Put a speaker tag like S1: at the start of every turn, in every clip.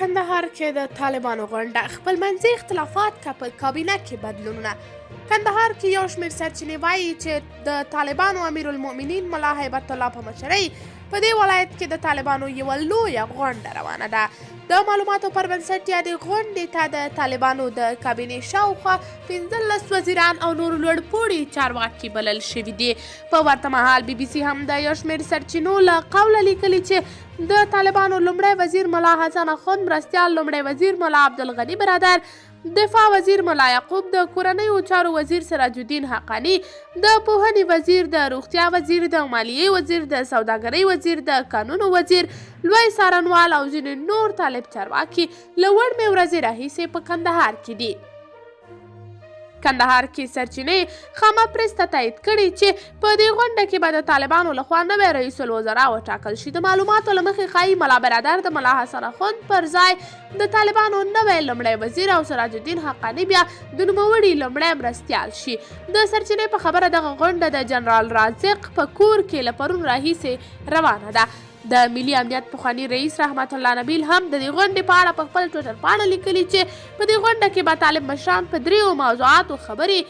S1: کندهار کې د طالبانو غونډه خپلمنځي اختلافات که په کابینه کې بدلونونه. کندهار کې یو شمېر سرچینې وایي چې د طالبانو امیرالمؤمنین ملا هیبت الله په مشرۍ په دې ولایت کې د طالبانو یوه لویه غونډه روانه ده. د معلوماتو پر بنسټ یادې غونډې ته د طالبانو د کابینې شاوخوا 15 وزیران او نور لوړپوړي چارواکي بلل شوي دي. په ورته مهال BBC هم د یو شمېر سرچینو له قوله لیکلي چې د طالبانو لومړی وزیر ملا حسن اخوند مرستیال لومړی وزیر ملا عبدالغني برادر، دفاع وزیر ملا یعقوب، د کورنیو چارو وزیر سراج الدین حقانی، د پوهنې وزیر، د روغتیا وزیر، د مالیې وزیر، د سوداګرۍ وزیر، د قانونو وزیر، لوی څارنوال او ځینې نور طالب چارواکي له وړمې ورځې راهیسې په کندهار کې دي. کندهار کې سرچینې خامه پرېس ته تایید کړي چې په دې غونډه کې به د طالبانو لخوا نوی رئیس الوزرا وټاکل شي. د معلوماتو له مخې ښایي ملا برادر د ملا حسن اخوند پر ځای د طالبانو نوی لومړی وزیر او سراج الدین حقانی بیا د نوموړي لومړی مرستیال شي. د سرچینې په خبره دغه غونډه د جنرال رازق په کور کې له پرون راهیسې روانه ده. د ملي امنیت پخواني رئیس رحمت الله نبیل هم د دې غونډې په اړه په خپل ټویټر پاڼه لیکلي چې په دې غونډه کې به طالب مشران په 3 موضوعاتو خبرې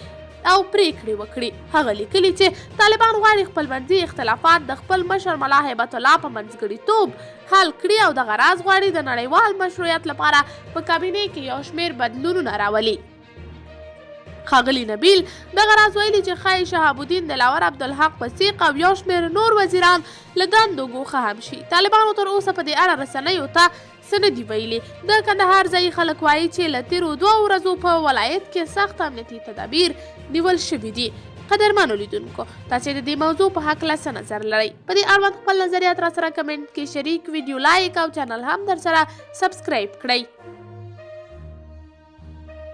S1: او پریکړې وکړي. هغه لیکلي چې طالبان غواړي خپلمنځي اختلافات د خپل مشر ملا هیبت الله په منځګړیتوب حل کړي او دغه راز غواړي د نړیوال مشروعیت لپاره په کابینې کې یو شمېر بدلونونه راولي. ښاغلي نبیل دغه راز ویلي چې ښایي شهاب الدین دلاور، عبدالحق وثیق او یو شمېر نور وزیران له دندو ګوښه هم شي. طالبانو تر اوسه په دې اړه رسنیو ته څه نه دي ویلي. د کندهار ځایي خلک وایي چې له تېرو 2 ورځو په ولایت کې سخت امنیتي تدابیر نیول شوي دي. قدرمنو لیدونکو، تاسې د دې موضوع په هکله څه نظر لرئ؟ په دې اړوند خپل نظریات راسره کمنټ کې شریک، ویډیو لایک او چینل هم درسره سبسکرایب کړئ.